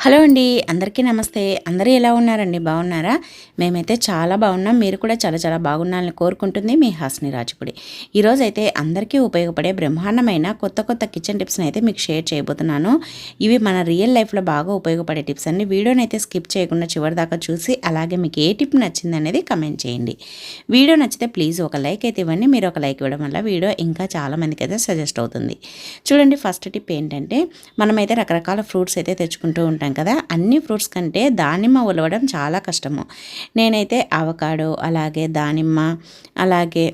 Hello అండి, అందరికీ నమస్తే. అందరూ ఎలా ఉన్నారండి? బాగున్నారా? మేమైతే చాలా బాగున్నాం. మీరు కూడా చాలా చాలా బాగున్నారని కోరుకుంటుంది మీ హాస్ని రాజుపుడి. ఈరోజైతే అందరికీ ఉపయోగపడే బ్రహ్మాండమైన కొత్త కొత్త కిచెన్ టిప్స్ని అయితే మీకు షేర్ చేయబోతున్నాను. ఇవి మన రియల్ లైఫ్లో బాగా ఉపయోగపడే టిప్స్ అండి. వీడియోని అయితే స్కిప్ చేయకుండా చివరి దాకా చూసి అలాగే మీకు ఏ టిప్ నచ్చింది అనేది కమెంట్ చేయండి. వీడియో నచ్చితే ప్లీజ్ ఒక లైక్ అయితే ఇవ్వండి. మీరు ఒక లైక్ ఇవ్వడం వల్ల వీడియో ఇంకా చాలామందికి అయితే సజెస్ట్ అవుతుంది. చూడండి, ఫస్ట్ టిప్ ఏంటంటే, మనమైతే రకరకాల ఫ్రూట్స్ అయితే తెచ్చుకుంటూ ఉంటాం కదా. అన్ని ఫ్రూట్స్ కంటే దానిమ్మ ఒలవడం చాలా కష్టము. నేనైతే అవకాడో, అలాగే దానిమ్మ, అలాగే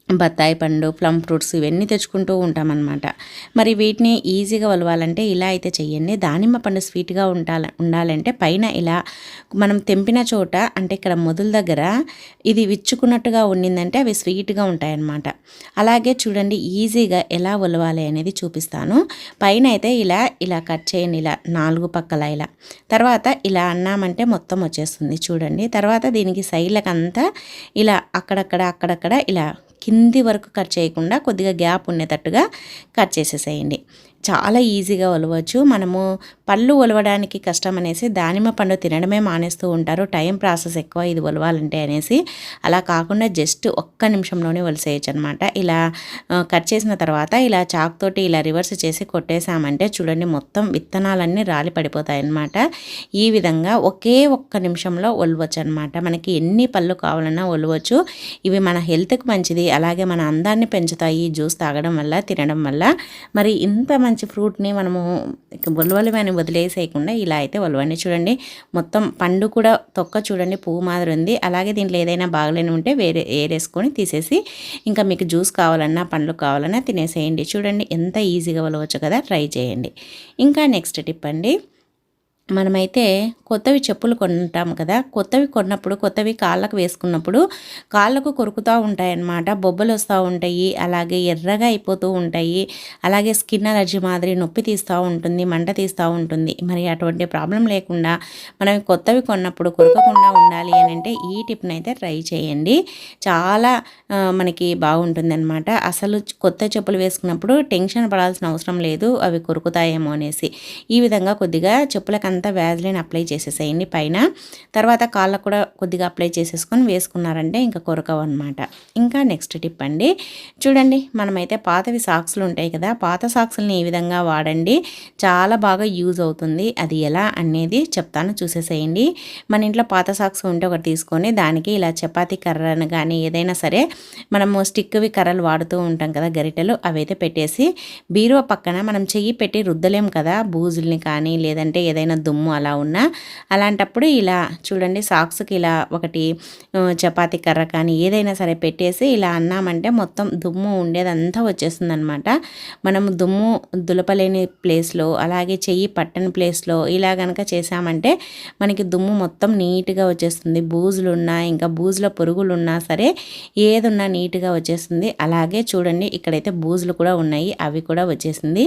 బత్తాయి పండు, ప్లమ్ ఫ్రూట్స్ ఇవన్నీ తెచ్చుకుంటూ ఉంటామన్నమాట. మరి వీటిని ఈజీగా ఒలవాలంటే ఇలా అయితే చెయ్యండి. దానిమ్మ పండు స్వీట్గా ఉండాలంటే పైన ఇలా మనం తెంపిన చోట, అంటే ఇక్కడ మొదల దగ్గర ఇది విచ్చుకున్నట్టుగా ఉండిందంటే అవి స్వీట్గా ఉంటాయన్నమాట. అలాగే చూడండి, ఈజీగా ఎలా ఒలవాలి అనేది చూపిస్తాను. పైన అయితే ఇలా ఇలా కట్ చేయండి, ఇలా 4 పక్కల ఇలా. తర్వాత ఇలా అన్నామంటే మొత్తం వచ్చేస్తుంది చూడండి. తర్వాత దీనికి సైడ్లకంతా ఇలా అక్కడక్కడ ఇలా కింది వరకు కట్ చేయకుండా కొద్దిగా గ్యాప్ ఉండేటట్టుగా కట్ చేసేసేయండి. చాలా ఈజీగా ఒలవచ్చు. మనము పళ్ళు ఒలవడానికి కష్టం అనేసి దానిమ్మ పండు తినడమే మానేస్తూ ఉంటారు. టైం ప్రాసెస్ ఎక్కువ ఇది ఒలవాలంటే అనేసి. అలా కాకుండా జస్ట్ ఒక్క నిమిషంలోనే ఒలిసేయచ్చు అనమాట. ఇలా కట్ చేసిన తర్వాత ఇలా చాక్తోటి ఇలా రివర్స్ చేసి కొట్టేసామంటే చూడండి, మొత్తం విత్తనాలన్నీ రాలి పడిపోతాయి అన్నమాట. ఈ విధంగా ఒకే ఒక్క నిమిషంలో ఒలవచ్చు అనమాట. మనకి ఎన్ని పళ్ళు కావాలన్నా ఒలవచ్చు. ఇవి మన హెల్త్కి మంచిది, అలాగే మన అందాన్ని పెంచుతాయి జ్యూస్ తాగడం వల్ల, తినడం వల్ల. మరి ఇంత మంచి ఫ్రూట్ని మనము ఒలవలేమని వదిలేసేయకుండా ఇలా అయితే ఒలవండి. చూడండి, మొత్తం పండు కూడా తొక్క చూడండి పువ్వు మాదిరి ఉంది. అలాగే దీంట్లో ఏదైనా బాగలేని ఉంటే వేరే ఏరేసుకొని తీసేసి ఇంకా మీకు జ్యూస్ కావాలన్నా పండ్లు కావాలన్నా తినేసేయండి. చూడండి ఎంత ఈజీగా ఒలవచ్చు కదా, ట్రై చేయండి. ఇంకా నెక్స్ట్ టిప్ అండి, మనమైతే కొత్తవి చెప్పులు కొంటాము కదా. కొత్తవి కొన్నప్పుడు, కొత్తవి కాళ్ళకు వేసుకున్నప్పుడు కాళ్ళకు కొరుకుతూ ఉంటాయన్నమాట. బొబ్బలు వస్తూ ఉంటాయి, అలాగే ఎర్రగా అయిపోతూ ఉంటాయి. అలాగే స్కిన్ అలర్జీ మాదిరి నొప్పి తీస్తూ ఉంటుంది, మంట తీస్తూ ఉంటుంది. మరి అటువంటి ప్రాబ్లం లేకుండా మనం కొత్తవి కొన్నప్పుడు కొరకకుండా ఉండాలి అని అంటే ఈ టిప్ని అయితే ట్రై చేయండి. చాలా మనకి బాగుంటుందన్నమాట. అసలు కొత్త చెప్పులు వేసుకున్నప్పుడు టెన్షన్ పడాల్సిన అవసరం లేదు, అవి కొరుకుతాయేమో అనేసి. ఈ విధంగా కొద్దిగా చెప్పులకు అంతా వ్యాజ్లైన్ అప్లై చేసేసేయండి పైన. తర్వాత కాళ్ళకు కూడా కొద్దిగా అప్లై చేసేసుకొని వేసుకున్నారంటే ఇంకా కొరకవు అనమాట. ఇంకా నెక్స్ట్ టిప్ అండి, చూడండి, మనమైతే పాతవి సాక్స్లు ఉంటాయి కదా, పాత సాక్స్ని ఈ విధంగా వాడండి. చాలా బాగా యూజ్ అవుతుంది. అది ఎలా అనేది చెప్తాను, చూసేసేయండి. మన ఇంట్లో పాత సాక్స్ ఉంటే ఒకటి తీసుకొని దానికి ఇలా చపాతీ కర్రను కానీ ఏదైనా సరే మనము స్టిక్వి కర్రలు వాడుతూ ఉంటాం కదా, గరిటెలు, అవైతే పెట్టేసి బీరువా పక్కన మనం చెయ్యి పెట్టి రుద్దలేం కదా బూజుల్ని కానీ, లేదంటే ఏదైనా దుమ్ము అలా ఉన్నా. అలాంటప్పుడు ఇలా చూడండి, సాక్స్కి ఇలా ఒకటి చపాతీ కర్ర కానీ ఏదైనా సరే పెట్టేసి ఇలా అన్నామంటే మొత్తం దుమ్ము ఉండేదంతా వచ్చేస్తుంది అనమాట. మనము దుమ్ము దులపలేని ప్లేస్లో, అలాగే చెయ్యి పట్టని ప్లేస్లో ఇలా కనుక చేసామంటే మనకి దుమ్ము మొత్తం నీట్గా వచ్చేస్తుంది. బూజులు ఉన్నా, ఇంకా బూజుల పురుగులు ఉన్నా సరే ఏదున్నా నీట్గా వచ్చేస్తుంది. అలాగే చూడండి, ఇక్కడైతే బూజులు కూడా ఉన్నాయి, అవి కూడా వచ్చేసింది.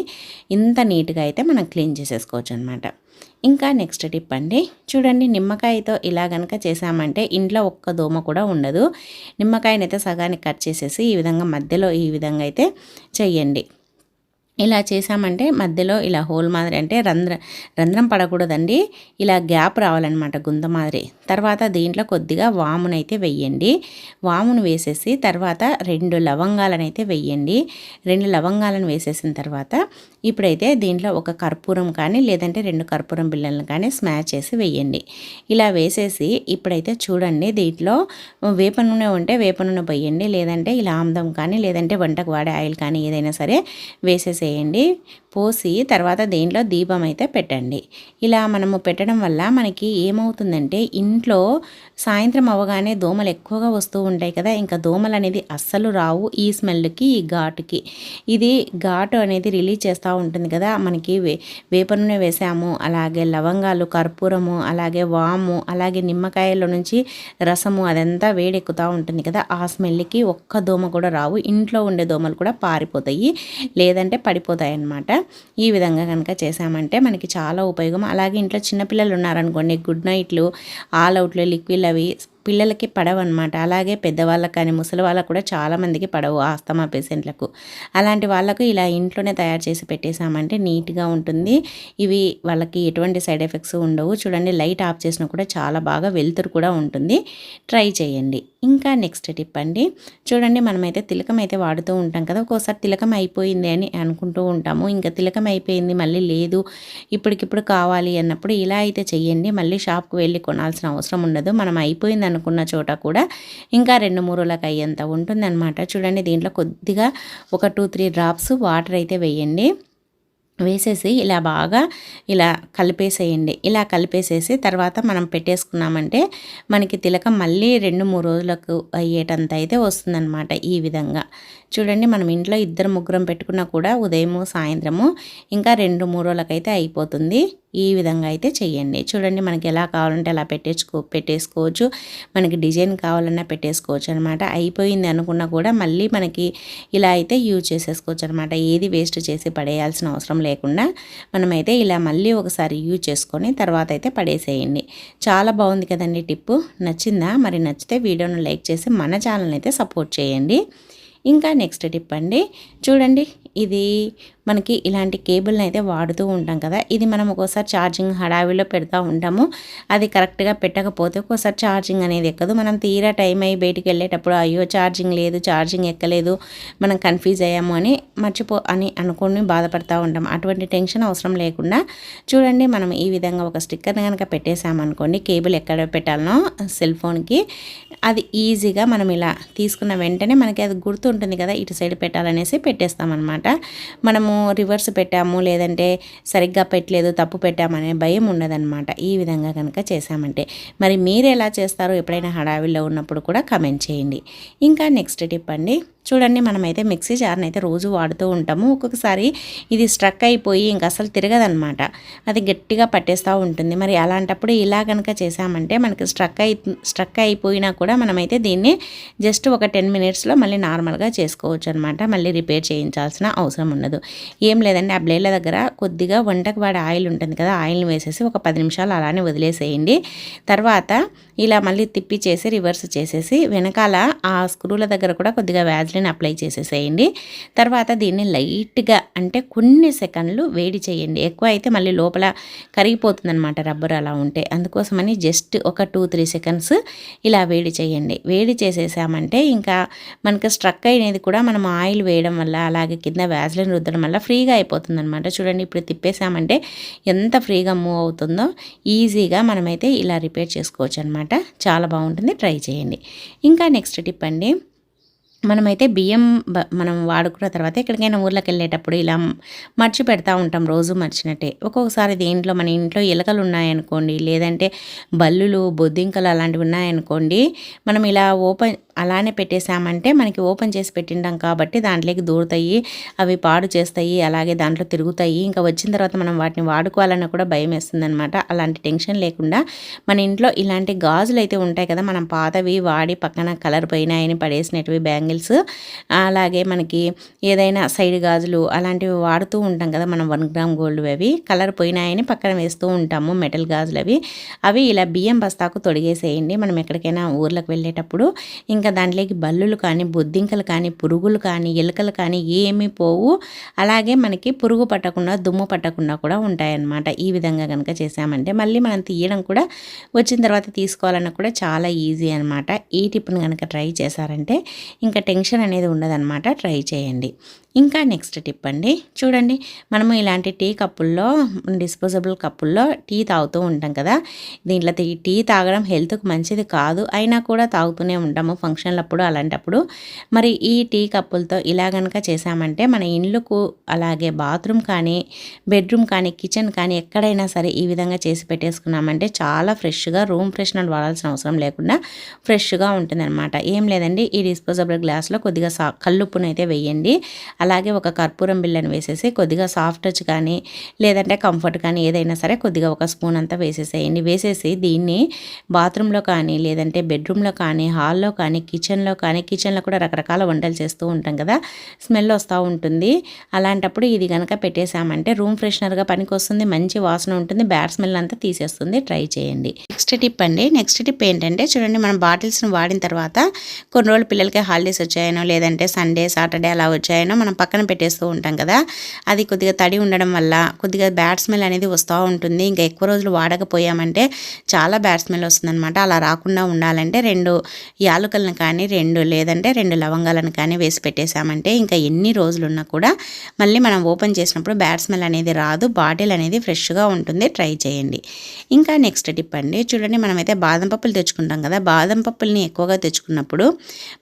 ఇంత నీట్గా అయితే మనం క్లీన్ చేసేసుకోవచ్చు అనమాట. ఇంకా నెక్స్ట్ టిప్ అండి, చూడండి, నిమ్మకాయతో ఇలా కనుక చేసామంటే ఇంట్లో ఒక్క దోమ కూడా ఉండదు. నిమ్మకాయనైతే సగానికి కట్ చేసేసి ఈ విధంగా మధ్యలో ఈ విధంగా అయితే చెయ్యండి. ఇలా చేసామంటే మధ్యలో ఇలా హోల్ మాదిరి, అంటే రంధ్రం పడకూడదండి, ఇలా గ్యాప్ రావాలన్నమాట, గుంత మాదిరి. తర్వాత దీంట్లో కొద్దిగా వామునైతే వెయ్యండి. వామును వేసేసి తర్వాత 2 లవంగాలను అయితే వెయ్యండి. 2 లవంగాలను వేసేసిన తర్వాత ఇప్పుడైతే దీంట్లో ఒక కర్పూరం కానీ లేదంటే 2 కర్పూరం బిళ్ళలను కానీ స్మాష్ చేసి వెయ్యండి. ఇలా వేసేసి ఇప్పుడైతే చూడండి, దీంట్లో వేప నూనె ఉంటే వేప నూనె పోయండి, లేదంటే ఇలా ఆముదం కానీ లేదంటే వంటకు వాడే ఆయిల్ కానీ ఏదైనా సరే వేసేసి పోసి తర్వాత దేంట్లో దీపం అయితే పెట్టండి. ఇలా మనము పెట్టడం వల్ల మనకి ఏమవుతుందంటే ఇంట్లో సాయంత్రం అవ్వగానే దోమలు ఎక్కువగా వస్తూ ఉంటాయి కదా. ఇంకా దోమలు అనేది అస్సలు రావు ఈ స్మెల్కి, ఈ ఘాటుకి. ఇది ఘాటు అనేది రిలీజ్ చేస్తూ ఉంటుంది కదా. మనకి వేప నూనె వేసాము, అలాగే లవంగాలు, కర్పూరము, అలాగే వాము, అలాగే నిమ్మకాయల నుంచి రసము అదంతా వేడెక్కుతూ ఉంటుంది కదా. ఆ స్మెల్కి ఒక్క దోమ కూడా రావు. ఇంట్లో ఉండే దోమలు కూడా పారిపోతాయి, లేదంటే పడిపోతాయి అన్నమాట. ఈ విధంగా కనుక చేసామంటే మనకి చాలా ఉపయోగం. అలాగే ఇంట్లో చిన్నపిల్లలు ఉన్నారనుకోండి, గుడ్ నైట్లు, ఆల్ అవుట్లు, లిక్విడ్ అవి పిల్లలకి పడవన్నమాట. అలాగే పెద్దవాళ్ళకి కానీ ముసలి వాళ్ళకు కూడా చాలామందికి పడవు ఆస్తమా పేషెంట్లకు. అలాంటి వాళ్ళకు ఇలా ఇంట్లోనే తయారు చేసి పెట్టేసామంటే నీట్గా ఉంటుంది. ఇవి వాళ్ళకి ఎటువంటి సైడ్ ఎఫెక్ట్స్ ఉండవు. చూడండి లైట్ ఆఫ్ చేసినా కూడా చాలా బాగా వెలుతురు కూడా ఉంటుంది. ట్రై చేయండి. ఇంకా నెక్స్ట్ టిప్ అండి, చూడండి మనమైతే తిలకం అయితే వాడుతూ ఉంటాం కదా. ఒక్కోసారి తిలకం అయిపోయింది అని అనుకుంటూ ఉంటాము. ఇంకా తిలకం అయిపోయింది మళ్ళీ లేదు ఇప్పటికిప్పుడు కావాలి అన్నప్పుడు ఇలా అయితే చెయ్యండి. మళ్ళీ షాప్కి వెళ్ళి కొనాల్సిన అవసరం ఉండదు. మనం అయిపోయింది అనుకున్న చోట కూడా ఇంకా 2-3 రోజులకు అయ్యేంత ఉంటుందన్నమాట. చూడండి దీంట్లో కొద్దిగా ఒక 2-3 డ్రాప్స్ వాటర్ అయితే వేయండి. వేసేసి ఇలా బాగా ఇలా కలిపేసేయండి. ఇలా కలిపేసేసి తర్వాత మనం పెట్టేసుకున్నామంటే మనకి తిలకం మళ్ళీ 2-3 రోజులకు అయ్యేటంత అయితే వస్తుందన్నమాట. ఈ విధంగా చూడండి మనం ఇంట్లో 2-3 పెట్టుకున్నా కూడా ఉదయము సాయంత్రము ఇంకా 2-3 రోజులకైతే అయిపోతుంది. ఈ విధంగా అయితే చెయ్యండి. చూడండి మనకి ఎలా కావాలంటే అలా పెట్టేసుకోవచ్చు. మనకి డిజైన్ కావాలన్నా పెట్టేసుకోవచ్చు అనమాట. అయిపోయింది అనుకున్నా కూడా మళ్ళీ మనకి ఇలా అయితే యూజ్ చేసేసుకోవచ్చు అనమాట. ఏది వేస్ట్ చేసి పడేయాల్సిన అవసరం లేకుండా మనమైతే ఇలా మళ్ళీ ఒకసారి యూజ్ చేసుకొని తర్వాత అయితే పడేసేయండి. చాలా బాగుంది కదండి టిప్పు. నచ్చిందా? మరి నచ్చితే వీడియోను లైక్ చేసి మన ఛానల్ అయితే సపోర్ట్ చేయండి. ఇంకా నెక్స్ట్ టిప్ అండి, చూడండి ఇది మనకి ఇలాంటి కేబుల్ని అయితే వాడుతూ ఉంటాం కదా. ఇది మనం ఒక్కోసారి ఛార్జింగ్ హడావిలో పెడతా ఉంటాము. అది కరెక్ట్గా పెట్టకపోతే ఒక్కోసారి ఛార్జింగ్ అనేది ఎక్కదు. మనం తీరా టైం అయ్యి బయటికి వెళ్ళేటప్పుడు అయ్యో ఛార్జింగ్ లేదు, ఛార్జింగ్ ఎక్కలేదు, మనం కన్ఫ్యూజ్ అయ్యాము అని అనుకొని బాధపడతా ఉంటాం. అటువంటి టెన్షన్ అవసరం లేకుండా చూడండి మనం ఈ విధంగా ఒక స్టిక్కర్ని కనుక పెట్టేసామనుకోండి, కేబుల్ ఎక్కడ పెట్టాలనో సెల్ ఫోన్కి అది ఈజీగా మనం ఇలా తీసుకున్న వెంటనే మనకి అది గుర్తుంటుంది కదా, ఇటు సైడ్ పెట్టాలనేసి పెట్టేస్తామన్నమాట. మనము రివర్స్ పెట్టాము లేదంటే సరిగ్గా పెట్టలేదు తప్పు పెట్టామనే భయం ఉండదన్నమాట ఈ విధంగా కనుక చేసామంటే. మరి మీరు ఎలా చేస్తారో ఎప్పుడైనా హడావిల్లో ఉన్నప్పుడు కూడా కమెంట్ చేయండి. ఇంకా నెక్స్ట్ టిప్ అండి, చూడండి మనమైతే మిక్సీ జార్ని అయితే రోజు వాడుతూ ఉంటాము. ఒక్కొక్కసారి ఇది స్ట్రక్ అయిపోయి ఇంక అసలు తిరగదనమాట, అది గట్టిగా పట్టేస్తూ ఉంటుంది. మరి అలాంటప్పుడు ఇలా కనుక చేసామంటే మనకి స్ట్రక్ అయిపోయినా కూడా మనమైతే దీన్ని జస్ట్ ఒక 10 మినిట్స్లో మళ్ళీ నార్మల్గా చేసుకోవచ్చు అనమాట. మళ్ళీ రిపేర్ చేయించాల్సిన అవసరం ఉండదు. ఏం లేదండి, ఆ బ్లేడ్ల దగ్గర కొద్దిగా వంటకు వాడే ఆయిల్ ఉంటుంది కదా, ఆయిల్ని వేసేసి ఒక 10 నిమిషాలు అలానే వదిలేసేయండి. తర్వాత ఇలా మళ్ళీ తిప్పిచేసి రివర్స్ చేసేసి వెనకాల ఆ స్క్రూల దగ్గర కూడా కొద్దిగా వ్యాజ్లిన్ అప్లై చేసేసేయండి. తర్వాత దీన్ని లైట్గా అంటే కొన్ని సెకండ్లు వేడి చేయండి. ఎక్కువ అయితే మళ్ళీ లోపల కరిగిపోతుంది అనమాట రబ్బర్ అలా ఉంటే. అందుకోసమని జస్ట్ ఒక 2-3 సెకండ్స్ ఇలా వేడి చేయండి. వేడి చేసేసామంటే ఇంకా మనకి స్ట్రక్ అయినది కూడా మనం ఆయిల్ వేయడం వల్ల అలాగే కింద వ్యాజ్లిన్ రుద్దడం వల్ల ఫ్రీగా అయిపోతుంది అనమాట. చూడండి ఇప్పుడు తిప్పేసామంటే ఎంత ఫ్రీగా మూవ్ అవుతుందో. ఈజీగా మనమైతే ఇలా రిపేర్ చేసుకోవచ్చు అనమాట. చాలా బాగుంటుంది, ట్రై చేయండి. ఇంకా నెక్స్ట్ టిప్ అండి, మనమైతే బియ్యం మనం వాడుకున్న తర్వాత ఎక్కడికైనా ఊర్లోకి వెళ్ళేటప్పుడు ఇలా మర్చి పెడతా ఉంటాం, రోజు మర్చినట్టే. ఒక్కొక్కసారి దీంట్లో మన ఇంట్లో ఎలకలు ఉన్నాయనుకోండి, లేదంటే బల్లులు బొద్దింకలు అలాంటివి ఉన్నాయనుకోండి, మనం ఇలా అలానే పెట్టేసామంటే మనకి ఓపెన్ చేసి పెట్టింటాం కాబట్టి దాంట్లోకి దూరుతాయి, అవి పాడు చేస్తాయి, అలాగే దాంట్లో తిరుగుతాయి. ఇంకా వచ్చిన తర్వాత మనం వాటిని వాడుకోవాలన్నా కూడా భయం వేస్తుందనమాట. అలాంటి టెన్షన్ లేకుండా మన ఇంట్లో ఇలాంటి గాజులు అయితే ఉంటాయి కదా, మనం పాతవి వాడి పక్కన కలర్ పోయినాయని పడేసినవి బ్యాంగిల్స్, అలాగే మనకి ఏదైనా సైడ్ గాజులు అలాంటివి వాడుతూ ఉంటాం కదా మనం 1 గ్రామ్ గోల్డ్, అవి కలర్ పోయినాయని పక్కన వేస్తూ ఉంటాము మెటల్ గాజులు. అవి ఇలా బియ్యం బస్తాకు తొడిగేసేయండి మనం ఎక్కడికైనా ఊర్లకు వెళ్ళేటప్పుడు. ఇంకా దాంట్లోకి బల్లులు కానీ బొద్దింకలు కానీ పురుగులు కానీ ఎలుకలు కానీ ఏమీ పోవు. అలాగే మనకి పురుగు పట్టకుండా దుమ్ము పట్టకుండా కూడా ఉంటాయన్నమాట. ఈ విధంగా కనుక చేసామంటే మళ్ళీ మనం తీయడం కూడా వచ్చిన తర్వాత తీసుకోవాలన్నా కూడా చాలా ఈజీ అనమాట. ఈ టిప్ని కనుక ట్రై చేశారంటే ఇంకా టెన్షన్ అనేది ఉండదన్నమాట. ట్రై చేయండి. ఇంకా నెక్స్ట్ టిప్ అండి, చూడండి మనము ఇలాంటి టీ కప్పుల్లో డిస్పోజబుల్ కప్పుల్లో టీ తాగుతూ ఉంటాం కదా. దీంట్లో టీ తాగడం హెల్త్కి మంచిది కాదు, అయినా కూడా తాగుతూనే ఉంటాము ఫంక్షన్లప్పుడు అలాంటప్పుడు. మరి ఈ టీ కప్పులతో ఇలా కనుక చేసామంటే మన ఇళ్ళకు అలాగే బాత్రూమ్ కానీ బెడ్రూమ్ కానీ కిచెన్ కానీ ఎక్కడైనా సరే ఈ విధంగా చేసి పెట్టేసుకున్నామంటే చాలా ఫ్రెష్గా రూమ్ ఫ్రెషనర్ వాడాల్సిన అవసరం లేకుండా ఫ్రెష్గా ఉంటుందన్నమాట. ఏం లేదండి, ఈ డిస్పోజబుల్ గ్లాస్లో కొద్దిగా కల్లుప్పునైతే వేయండి. అలాగే ఒక కర్పూరం బిళ్ళను వేసేసి కొద్దిగా సాఫ్ట్ టచ్ కానీ లేదంటే కంఫర్ట్ కానీ ఏదైనా సరే కొద్దిగా ఒక స్పూన్ అంతా వేసేసేయండి. వేసేసి దీన్ని బాత్రూంలో కానీ లేదంటే బెడ్రూమ్లో కానీ హాల్లో కానీ కిచెన్లో కూడా రకరకాల వంటలు చేస్తూ ఉంటాం కదా, స్మెల్ వస్తూ ఉంటుంది. అలాంటప్పుడు ఇది కనుక పెట్టేసామంటే రూమ్ ఫ్రెషనర్గా పనికొస్తుంది, మంచి వాసన ఉంటుంది, బ్యాడ్ స్మెల్ అంతా తీసేస్తుంది. ట్రై చేయండి. నెక్స్ట్ టిప్ ఏంటంటే చూడండి, మనం బాటిల్స్ని వాడిన తర్వాత కొన్ని రోజులు పిల్లలకి హాలిడేస్ వచ్చాయనో లేదంటే సండే సాటర్డే అలా వచ్చాయనో మనం పక్కన పెట్టేస్తూ ఉంటాం కదా, అది కొద్దిగా తడి ఉండడం వల్ల కొద్దిగా బ్యాడ్ స్మెల్ అనేది వస్తూ ఉంటుంది. ఇంకా ఎక్కువ రోజులు వాడకపోయామంటే చాలా బ్యాడ్ స్మెల్ వస్తుందన్నమాట. అలా రాకుండా ఉండాలంటే 2 యాలకులను కానీ లేదంటే 2 లవంగాలను కానీ వేసి పెట్టేసామంటే ఇంకా ఎన్ని రోజులున్నా కూడా మళ్ళీ మనం ఓపెన్ చేసినప్పుడు బ్యాడ్ స్మెల్ అనేది రాదు, బాటిల్ అనేది ఫ్రెష్గా ఉంటుంది. ట్రై చేయండి. ఇంకా నెక్స్ట్ టిప్ అండి, చూడండి మనమైతే బాదం పప్పులు తెచ్చుకుంటాం కదా, బాదం పప్పుల్ని ఎక్కువగా తెచ్చుకున్నప్పుడు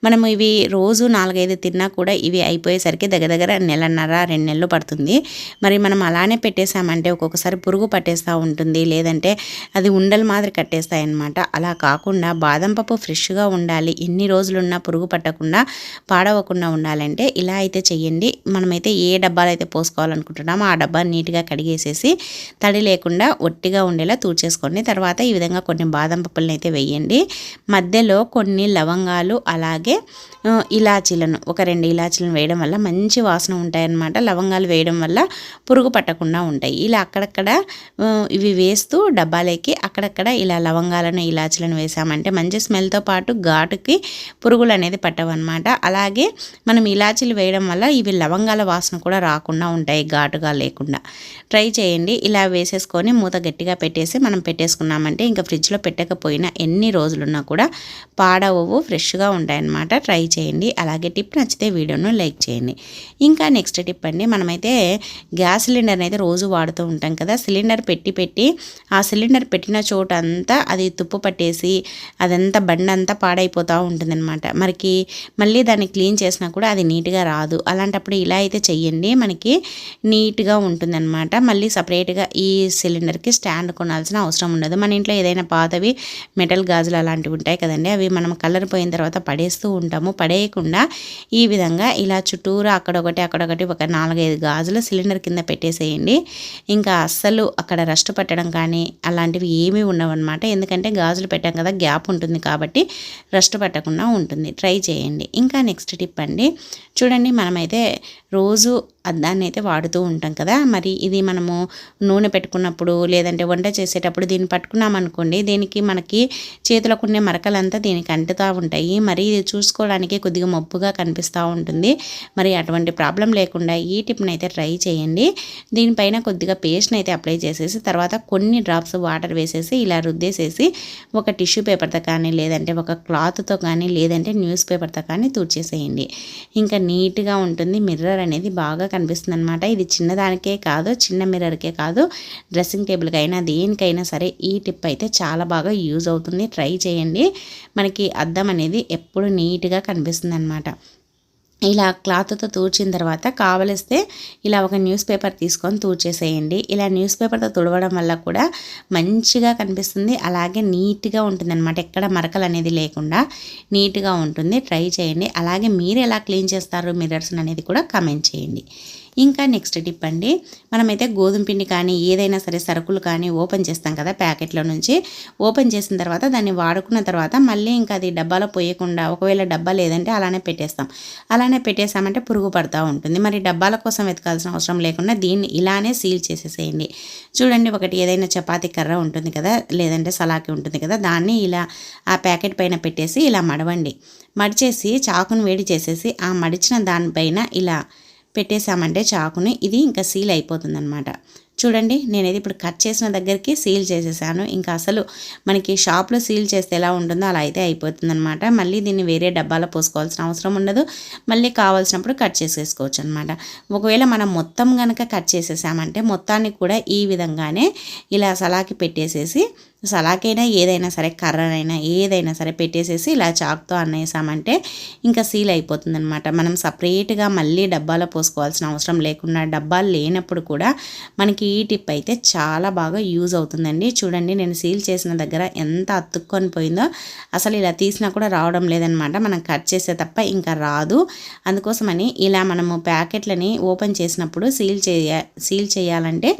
మనం ఇవి రోజు 4-5 తిన్నా కూడా ఇవి అయిపోయేసరికి దగ్గర 1.5-2 నెలలు పడుతుంది. మరి మనం అలానే పెట్టేసామంటే ఒక్కొక్కసారి పురుగు పట్టేస్తూ ఉంటుంది, లేదంటే అది ఉండల మాదిరి కట్టేస్తాయి అన్నమాట. అలా కాకుండా బాదం పప్పు ఫ్రెష్గా ఉండాలి, ఎన్ని రోజులున్నా పురుగు పట్టకుండా పాడవకుండా ఉండాలంటే ఇలా అయితే చెయ్యండి. మనమైతే ఏ డబ్బాలు అయితే పోసుకోవాలనుకుంటున్నామో ఆ డబ్బాని నీట్గా కడిగేసేసి తడి లేకుండా ఒట్టిగా ఉండేలా తూర్చేసుకోండి. తర్వాత ఈ విధంగా కొన్ని బాదం పప్పులను అయితే వేయండి. మధ్యలో కొన్ని లవంగాలు అలాగే ఇలాచీలను, ఒక 2 ఇలాచీలను వేయడం వల్ల మంచి వాసన ఉంటాయన్నమాట. లవంగాలు వేయడం వల్ల పురుగు పట్టకుండా ఉంటాయి. ఇలా అక్కడక్కడ ఇవి వేస్తూ డబ్బాలోకి అక్కడక్కడ ఇలా లవంగాలను ఇలాచీలను వేసామంటే మంచి స్మెల్తో పాటు ఘాటుకి పురుగులు అనేది పట్టవన్నమాట. అలాగే మనం ఇలాచీలు వేయడం వల్ల ఇవి లవంగాల వాసన కూడా రాకుండా ఉంటాయి, ఘాటుగా లేకుండా. ట్రై చేయండి. ఇలా వేసేసుకొని మూత గట్టిగా పెట్టేసి మనం పెట్టేసుకున్నామంటే ఇంకా ఫ్రిడ్జ్లో పెట్టకపోయినా ఎన్ని రోజులున్నా కూడా పాడవవు, ఫ్రెష్గా ఉంటాయన్నమాట. ట్రై చేయండి. అలాగే టిప్ నచ్చితే వీడియోను లైక్ చేయండి. ఇంకా నెక్స్ట్ టిప్ అండి, మనమైతే గ్యాస్ సిలిండర్ని అయితే రోజు వాడుతూ ఉంటాం కదా, సిలిండర్ పెట్టి ఆ సిలిండర్ పెట్టిన చోట అంతా అది తుప్పు పట్టేసి అదంతా బండంతా పాడైపోతూ ఉంటుందన్నమాట. మళ్ళీ దాన్ని క్లీన్ చేసినా కూడా అది నీట్గా రాదు. అలాంటప్పుడు ఇలా అయితే చెయ్యండి, మనకి నీట్గా ఉంటుందన్నమాట. మళ్ళీ సపరేట్గా ఈ సిలిండర్కి స్టాండ్ కొనాల్సిన అవసరం ఉండదు. మన ఇంట్లో ఏదైనా పాతవి మెటల్ గాజులు అలాంటివి ఉంటాయి కదండి, అవి మనం కలర్ పోయిన తర్వాత పడేస్తూ ఉంటాము. పడేయకుండా ఈ విధంగా ఇలా చుట్టూరు అక్కడొకటి ఒక 4-5 గాజులు సిలిండర్ కింద పెట్టేసేయండి. ఇంకా అస్సలు అక్కడ రస్ట్ పట్టడం కానీ అలాంటివి ఏమీ ఉండవన్నమాట. ఎందుకంటే గాజులు పెట్టాం కదా, గ్యాప్ ఉంటుంది కాబట్టి రస్ట్ పట్టకుండా ఉంటుంది. ట్రై చేయండి. ఇంకా నెక్స్ట్ టిప్ అండి, చూడండి మనమైతే రోజు అద్దాన్ని అయితే వాడుతూ ఉంటాం కదా, మరి ఇది మనము నూనె పెట్టుకున్నప్పుడు లేదంటే వంట చేసేటప్పుడు దీన్ని పట్టుకున్నామనుకోండి, దీనికి మనకి చేతులకు ఉండే మరకలంతా దీనికి అంటుతూ ఉంటాయి. మరి ఇది చూసుకోవడానికి కొద్దిగా మబ్బుగా కనిపిస్తూ ఉంటుంది. మరి అటువంటి ప్రాబ్లం లేకుండా ఈ టిప్ని అయితే ట్రై చేయండి. దీనిపైన కొద్దిగా పేస్ట్ని అయితే అప్లై చేసేసి తర్వాత కొన్ని డ్రాప్స్ వాటర్ వేసేసి ఇలా రుద్దేసేసి ఒక టిష్యూ పేపర్తో కానీ లేదంటే ఒక క్లాత్తో కానీ లేదంటే న్యూస్ పేపర్తో కానీ తుడిచేసేయండి. ఇంకా నీట్గా ఉంటుంది. మిర్రర్ అనేది బాగా కనిపిస్తుంది అనమాట. ఇది చిన్నదానికే కాదు, చిన్న మిర్రర్కే కాదు, డ్రెస్సింగ్ టేబుల్కి అయినా దేనికైనా సరే ఈ టిప్ అయితే చాలా బాగా యూజ్ అవుతుంది. ట్రై చేయండి. మనకి అద్దం అనేది ఎప్పుడు నీట్గా కనిపిస్తుంది అనమాట. ఇలా క్లాత్తో తూర్చిన తర్వాత కావలిస్తే ఇలా ఒక న్యూస్ పేపర్ తీసుకొని తూర్చేసేయండి. ఇలా న్యూస్ పేపర్తో తుడవడం వల్ల కూడా మంచిగా కనిపిస్తుంది, అలాగే నీట్గా ఉంటుంది అనమాట. ఎక్కడ మరకలు అనేది లేకుండా నీట్గా ఉంటుంది. ట్రై చేయండి. అలాగే మీరు ఎలా క్లీన్ చేస్తారు మిర్రర్స్ అనేది కూడా కామెంట్ చేయండి. ఇంకా నెక్స్ట్ టిప్ అండి, మనమైతే గోధుమ పిండి కానీ ఏదైనా సరే సరుకులు కానీ ఓపెన్ చేస్తాం కదా, ప్యాకెట్లో నుంచి ఓపెన్ చేసిన తర్వాత దాన్ని వాడుకున్న తర్వాత మళ్ళీ ఇంకా అది డబ్బాలో పోయకుండా, ఒకవేళ డబ్బా లేదంటే అలానే పెట్టేస్తాం. అలానే పెట్టేసామంటే పురుగు పడుతూ ఉంటుంది. మరి డబ్బాల కోసం వెతకాల్సిన అవసరం లేకుండా దీన్ని ఇలానే సీల్ చేసేసేయండి. చూడండి, ఒకటి ఏదైనా చపాతీ కర్ర ఉంటుంది కదా, లేదంటే సలాకి ఉంటుంది కదా, దాన్ని ఇలా ఆ ప్యాకెట్ పైన పెట్టేసి ఇలా మడవండి. మడిచేసి చాకును వేడి చేసేసి ఆ మడిచిన దానిపైన ఇలా పెట్టేసామంటే చాకుని ఇది ఇంకా సీల్ అయిపోతుంది అనమాట. చూడండి, నేనైతే ఇప్పుడు కట్ చేసిన దగ్గరికి సీల్ చేసేసాను. ఇంకా అసలు మనకి షాప్లో సీల్ చేస్తే ఎలా ఉంటుందో అలా అయితే అయిపోతుంది అనమాట. మళ్ళీ దీన్ని వేరే డబ్బాలో పోసుకోవాల్సిన అవసరం ఉండదు. మళ్ళీ కావాల్సినప్పుడు కట్ చేసేసుకోవచ్చు అనమాట. ఒకవేళ మనం మొత్తం కనుక కట్ చేసేసామంటే మొత్తాన్ని కూడా ఈ విధంగానే ఇలా సలాకి పెట్టేసేసి, సలాకైనా ఏదైనా సరే కర్రనైనా ఏదైనా సరే పెట్టేసేసి ఇలా చాకుతో అన్నేసామంటే ఇంకా సీల్ అయిపోతుంది అనమాట. మనం సపరేట్గా మళ్ళీ డబ్బాలో పోసుకోవాల్సిన అవసరం లేకుండా, డబ్బాలు లేనప్పుడు కూడా మనకి ఈ టిప్ అయితే చాలా బాగా యూజ్ అవుతుందండి. చూడండి, నేను సీల్ చేసిన దగ్గర ఎంత అతుక్కొని పోయిందో, అసలు ఇలా తీసినా కూడా రావడం లేదనమాట. మనం కట్ చేసే తప్ప ఇంకా రాదు. అందుకోసమని ఇలా మనము ప్యాకెట్లని ఓపెన్ చేసినప్పుడు సీల్ చేయాలంటే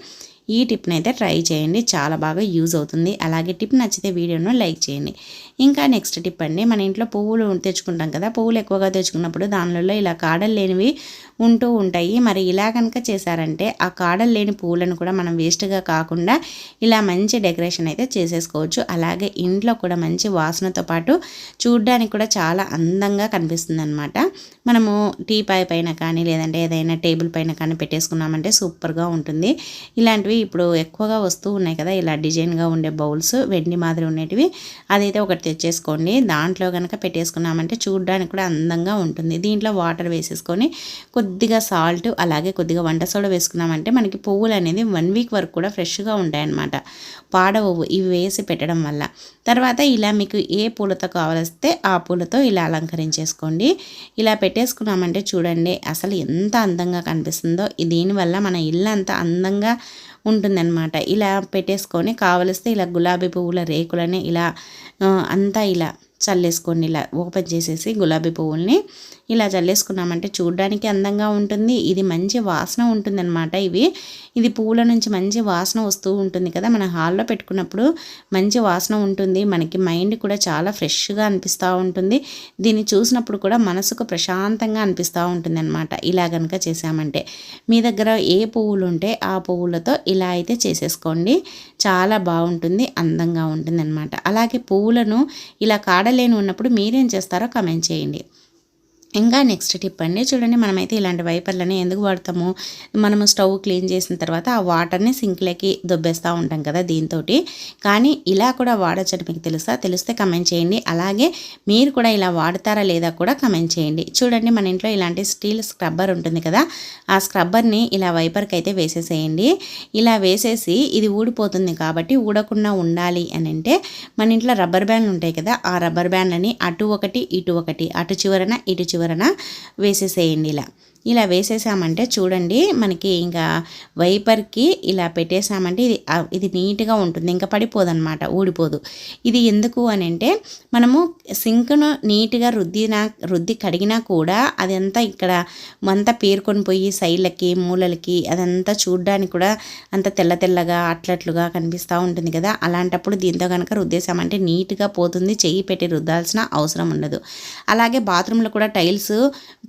ఈ టిప్ని అయితే ట్రై చేయండి, చాలా బాగా యూజ్ అవుతుంది. అలాగే టిప్ నచ్చితే వీడియోను లైక్ చేయండి. ఇంకా నెక్స్ట్ టిప్ అండి, మన ఇంట్లో పువ్వులు తెచ్చుకుంటాం కదా, పువ్వులు ఎక్కువగా తెచ్చుకున్నప్పుడు దానిలో ఇలా కాడలు లేనివి ఉంటూ ఉంటాయి. మరి ఇలా కనుక చేశారంటే ఆ కాడలు లేని పువ్వులను కూడా మనం వేస్ట్గా కాకుండా ఇలా మంచి డెకరేషన్ అయితే చేసేసుకోవచ్చు. అలాగే ఇంట్లో కూడా మంచి వాసనతో పాటు చూడ్డానికి కూడా చాలా అందంగా కనిపిస్తుంది అనమాట. మనము టీపాయ్ పైన కానీ లేదంటే ఏదైనా టేబుల్ పైన కానీ పెట్టేసుకున్నామంటే సూపర్గా ఉంటుంది. ఇలాంటివి ఇప్పుడు ఎక్కువగా వస్తూ ఉన్నాయి కదా, ఇలా డిజైన్గా ఉండే బౌల్స్ వెండి మాదిరి ఉండేటివి, అదైతే ఒకటి తెచ్చేసుకోండి. దాంట్లో కనుక పెట్టేసుకున్నామంటే చూడ్డానికి కూడా అందంగా ఉంటుంది. దీంట్లో వాటర్ వేసేసుకొని కొద్దిగా సాల్ట్ అలాగే కొద్దిగా వంట సోడా వేసుకున్నామంటే మనకి పువ్వులు అనేది 1 వీక్ వరకు కూడా ఫ్రెష్గా ఉంటాయన్నమాట, పాడవవు ఇవి వేసి పెట్టడం వల్ల. తర్వాత ఇలా మీకు ఏ పూలతో కావాలిస్తే ఆ పూలతో ఇలా అలంకరించేసుకోండి. ఇలా పెట్టేసుకున్నామంటే చూడండి అసలు ఎంత అందంగా కనిపిస్తుందో. దీనివల్ల మన ఇల్లు అంతా అందంగా ఉంటుందన్నమాట. ఇలా పెట్టేసుకొని కావలిస్తే ఇలా గులాబీ పువ్వుల రేకులని ఇలా అంతా ఇలా చల్లేసుకోండి. ఇలా ఓపెన్ చేసేసి గులాబీ పువ్వుల్ని ఇలా చల్లేసుకున్నామంటే చూడడానికి అందంగా ఉంటుంది. ఇది మంచి వాసన ఉంటుందన్నమాట. ఇది పువ్వుల నుంచి మంచి వాసన వస్తూ ఉంటుంది కదా, మన హాల్లో పెట్టుకున్నప్పుడు మంచి వాసన ఉంటుంది. మనకి మైండ్ కూడా చాలా ఫ్రెష్గా అనిపిస్తూ ఉంటుంది. దీన్ని చూసినప్పుడు కూడా మనసుకు ప్రశాంతంగా అనిపిస్తూ ఉంటుంది అనమాట. ఇలా కనుక చేసామంటే మీ దగ్గర ఏ పువ్వులు ఉంటే ఆ పువ్వులతో ఇలా అయితే చేసేసుకోండి, చాలా బాగుంటుంది, అందంగా ఉంటుంది అనమాట. అలాగే పువ్వులను ఇలా కాడలేని ఉన్నప్పుడు మీరేం చేస్తారో కామెంట్ చేయండి. ఇంకా నెక్స్ట్ టిప్ అండి, చూడండి మనమైతే ఇలాంటి వైపర్లని ఎందుకు వాడతాము, మనము స్టవ్ క్లీన్ చేసిన తర్వాత ఆ వాటర్ని సింక్లోకి దొబ్బేస్తూ ఉంటాం కదా దీంతో. కానీ ఇలా కూడా వాడచ్చని మీకు తెలిస్తే కమెంట్ చేయండి. అలాగే మీరు కూడా ఇలా వాడతారా లేదా కూడా కమెంట్ చేయండి. చూడండి మన ఇంట్లో ఇలాంటి స్టీల్ స్క్రబ్బర్ ఉంటుంది కదా, ఆ స్క్రబ్బర్ని ఇలా వైపర్కి అయితే వేసేసేయండి. ఇలా వేసేసి ఇది ఊడిపోతుంది కాబట్టి ఊడకుండా ఉండాలి అని అంటే మన ఇంట్లో రబ్బర్ బ్యాండ్లు ఉంటాయి కదా, ఆ రబ్బర్ బ్యాండ్లని అటు ఒకటి ఇటు ఒకటి, అటు చివరన ఇటు చివరన వేసేసేయండి. ఇలా వేసేసామంటే చూడండి మనకి ఇంకా వైపర్కి ఇలా పెట్టేసామంటే ఇది నీట్గా ఉంటుంది, ఇంకా పడిపోదన్నమాట, ఊడిపోదు. ఇది ఎందుకు అని అంటే మనము సింక్ను నీట్గా రుద్ది కడిగినా కూడా అదంతా ఇక్కడ అంతా పేరుకొని పోయి సైడ్లకి మూలలకి అదంతా చూడడానికి కూడా అంత తెల్లగా అట్లట్లుగా కనిపిస్తూ ఉంటుంది కదా. అలాంటప్పుడు దీంతో కనుక రుద్దేశామంటే నీట్గా పోతుంది, చెయ్యి పెట్టి రుద్దాల్సిన అవసరం ఉండదు. అలాగే బాత్రూంలో కూడా టైల్స్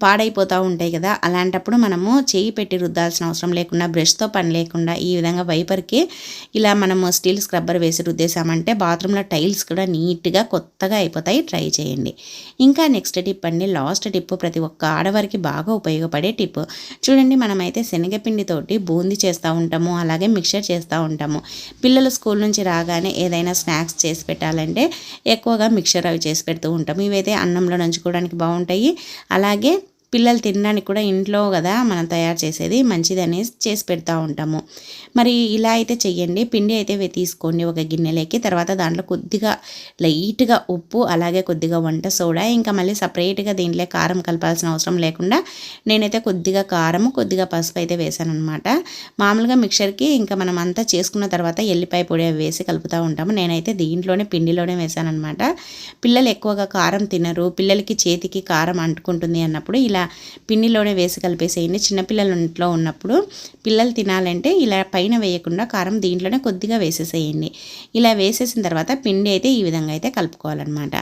పాడైపోతూ ఉంటాయి కదా, అలాంటప్పుడు మనము చేయి పెట్టి రుద్దాల్సిన అవసరం లేకుండా బ్రష్తో పని లేకుండా ఈ విధంగా వైపర్కి ఇలా మనము స్టీల్ స్క్రబ్బర్ వేసి రుద్దేశామంటే బాత్రూంలో టైల్స్ కూడా నీట్గా కొత్తగా అయిపోతాయి. ట్రై చేయండి. ఇంకా నెక్స్ట్ టిప్ అండి, లాస్ట్ టిప్, ప్రతి ఒక్క ఆడవారికి బాగా ఉపయోగపడే టిప్. చూడండి మనమైతే శనగపిండితోటి బూందీ చేస్తూ ఉంటాము, అలాగే మిక్చర్ చేస్తూ ఉంటాము. పిల్లలు స్కూల్ నుంచి రాగానే ఏదైనా స్నాక్స్ చేసి పెట్టాలంటే ఎక్కువగా మిక్చర్ అవి చేసి పెడుతూ ఉంటాము. ఇవైతే అన్నంలో నంచుకోవడానికి బాగుంటాయి. అలాగే పిల్లలు తినడానికి కూడా ఇంట్లో కదా మనం తయారు చేసేది మంచిదని చేసి పెడతా ఉంటాము. మరి ఇలా అయితే చెయ్యండి. పిండి అయితే తీసుకోండి ఒక గిన్నెలోకి, తర్వాత దాంట్లో కొద్దిగా లైట్గా ఉప్పు అలాగే కొద్దిగా వంట సోడా, ఇంకా మళ్ళీ సపరేట్గా దీంట్లో కారం కలపాల్సిన అవసరం లేకుండా నేనైతే కొద్దిగా కారం కొద్దిగా పసుపు అయితే వేసాను అనమాట. మామూలుగా మిక్చర్కి ఇంకా మనం అంతా చేసుకున్న తర్వాత ఎల్లిపాయ పొడి వేసి కలుపుతూ ఉంటాము. నేనైతే దీంట్లోనే పిండిలోనే వేసాను అనమాట. పిల్లలు ఎక్కువగా కారం తినరు, పిల్లలకి చేతికి కారం అంటుకుంటుంది అన్నప్పుడు ఇలా పిండిలోనే వేసి కలిపేసేయండి. చిన్నపిల్లలు ఇంట్లో ఉన్నప్పుడు పిల్లలు తినాలంటే ఇలా పైన వేయకుండా కారం దీంట్లోనే కొద్దిగా వేసేసేయండి. ఇలా వేసేసిన తర్వాత పిండి అయితే ఈ విధంగా అయితే కలుపుకోవాలన్నమాట.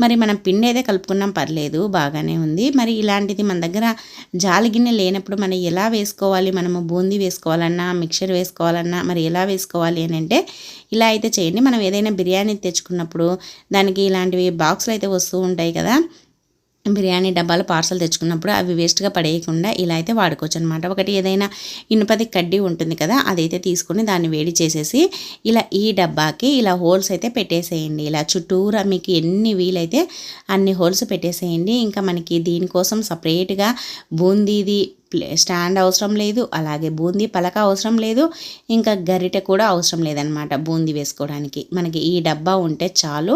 మరి మనం పిండి అయితే కలుపుకున్నాం, పర్లేదు, బాగానే ఉంది. మరి ఇలాంటిది మన దగ్గర జాలి గిన్నె లేనప్పుడు మనం ఎలా వేసుకోవాలి, మనము బూందీ వేసుకోవాలన్నా మిక్చర్ వేసుకోవాలన్నా మరి ఎలా వేసుకోవాలి అని అంటే ఇలా అయితే చేయండి. మనం ఏదైనా బిర్యానీ తెచ్చుకున్నప్పుడు దానికి ఇలాంటివి బాక్సులు అయితే వస్తూ ఉంటాయి కదా, బిర్యానీ డబ్బాలు పార్సల్ తెచ్చుకున్నప్పుడు అవి వేస్ట్గా పడేయకుండా ఇలా అయితే వాడుకోవచ్చు అనమాట. ఒకటి ఏదైనా ఇనుపది కడ్డీ ఉంటుంది కదా, అదైతే తీసుకొని దాన్ని వేడి చేసేసి ఇలా ఈ డబ్బాకి ఇలా హోల్స్ అయితే పెట్టేసేయండి. ఇలా చుట్టూరా మీకు ఎన్ని వీలైతే అన్ని హోల్స్ పెట్టేసేయండి. ఇంకా మనకి దీనికోసం సపరేట్గా బూందీది స్టాండ్ అవసరం లేదు, అలాగే బూందీ పలక అవసరం లేదు, ఇంకా గరిటె కూడా అవసరం లేదనమాట బూందీ వేసుకోవడానికి. మనకి ఈ డబ్బా ఉంటే చాలు.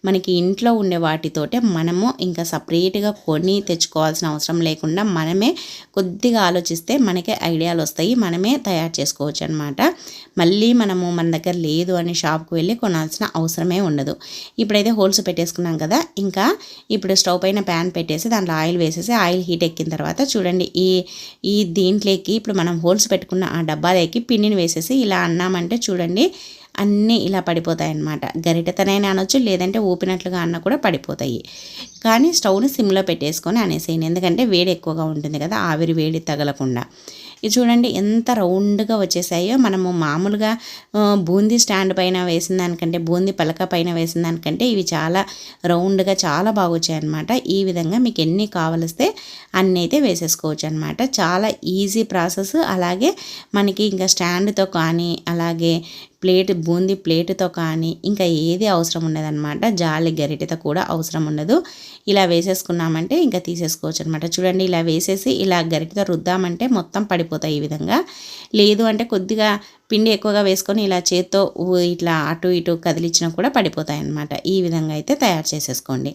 మనకి ఇంట్లో ఉండే వాటితోటే మనము ఇంకా సపరేట్గా కొని తెచ్చుకోవాల్సిన అవసరం లేకుండా మనమే కొద్దిగా ఆలోచిస్తే మనకే ఐడియాలు వస్తాయి, మనమే తయారు చేసుకోవచ్చు అనమాట. మళ్ళీ మనము మన దగ్గర లేదు అని షాప్కి వెళ్ళి కొనాల్సిన అవసరమే ఉండదు. ఇప్పుడైతే హోల్స్ పెట్టేసుకున్నాం కదా, ఇంకా ఇప్పుడు స్టవ్ పైన ప్యాన్ పెట్టేసి దాంట్లో ఆయిల్ వేసేసి ఆయిల్ హీట్ ఎక్కిన తర్వాత చూడండి ఈ దీంట్లోకి ఇప్పుడు మనం హోల్స్ పెట్టుకున్న ఆ డబ్బాలోకి పిండిని వేసేసి ఇలా అన్నామంటే చూడండి అన్నీ ఇలా పడిపోతాయి అన్నమాట. గరిటెతనైనా అనొచ్చు, లేదంటే ఊపినట్లుగా అన్న కూడా పడిపోతాయి. కానీ స్టవ్ని సిమ్లో పెట్టేసుకొని అనేసేయండి, ఎందుకంటే వేడి ఎక్కువగా ఉంటుంది కదా, ఆవిరి వేడి తగలకుండా. ఇది చూడండి ఎంత రౌండ్గా వచ్చేసాయో. మనము మామూలుగా బూందీ స్టాండ్ పైన వేసిన దానికంటే, బూందీ పలక పైన వేసిన దానికంటే ఇవి చాలా రౌండ్గా చాలా బాగా వచ్చాయన్నమాట. ఈ విధంగా మీకు ఎన్ని కావలిస్తే అన్నీ అయితే వేసేసుకోవచ్చు అనమాట. చాలా ఈజీ ప్రాసెస్. అలాగే మనకి ఇంకా స్టాండ్తో కానీ, అలాగే బూందీ ప్లేటుతో కానీ ఇంకా ఏది అవసరం ఉండదన్నమాట. జాలి గరిటెతో కూడా అవసరం ఉండదు. ఇలా వేసేసుకున్నామంటే ఇంకా తీసేసుకోవచ్చు అనమాట. చూడండి ఇలా వేసేసి ఇలా గరిటెతో రుద్దామంటే మొత్తం పడిపోతాయి ఈ విధంగా. లేదు అంటే కొద్దిగా పిండి ఎక్కువగా వేసుకొని ఇలా చేత్తో ఇట్లా అటు ఇటు కదిలించినా కూడా పడిపోతాయి అన్నమాట. ఈ విధంగా అయితే తయారు చేసేసుకోండి.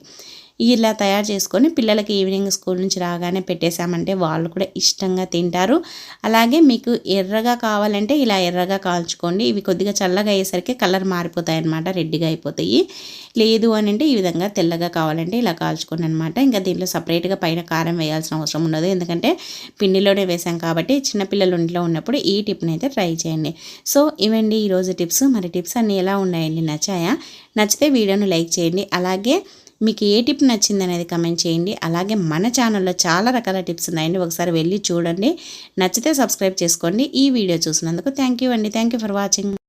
ఇలా తయారు చేసుకొని పిల్లలకి ఈవినింగ్ స్కూల్ నుంచి రాగానే పెట్టేశామంటే వాళ్ళు కూడా ఇష్టంగా తింటారు. అలాగే మీకు ఎర్రగా కావాలంటే ఇలా ఎర్రగా కాల్చుకోండి. ఇవి కొద్దిగా చల్లగా అయ్యేసరికి కలర్ మారిపోతాయి అన్నమాట, రెడ్డిగా అయిపోతాయి. లేదు అని అంటే ఈ విధంగా తెల్లగా కావాలంటే ఇలా కాల్చుకోండి అనమాట. ఇంకా దీంట్లో సపరేట్గా పైన కారం వేయాల్సిన అవసరం ఉండదు, ఎందుకంటే పిండిలోనే వేసాం కాబట్టి. చిన్నపిల్లలు ఇంట్లో ఉన్నప్పుడు ఈ టిప్ని అయితే ట్రై చేయండి. సో ఇవండి ఈరోజు టిప్స్. మరి టిప్స్ అన్నీ ఎలా ఉన్నాయండి, నచ్చాయా? నచ్చితే వీడియోను లైక్ చేయండి. అలాగే మీకు ఏ టిప్ నచ్చింది అనేది కమెంట్ చేయండి. అలాగే మన ఛానల్లో చాలా రకాల టిప్స్ ఉన్నాయండి, ఒకసారి వెళ్ళి చూడండి. నచ్చితే సబ్స్క్రైబ్ చేసుకోండి. ఈ వీడియో చూసినందుకు థ్యాంక్ యూ అండి. Thank you for watching.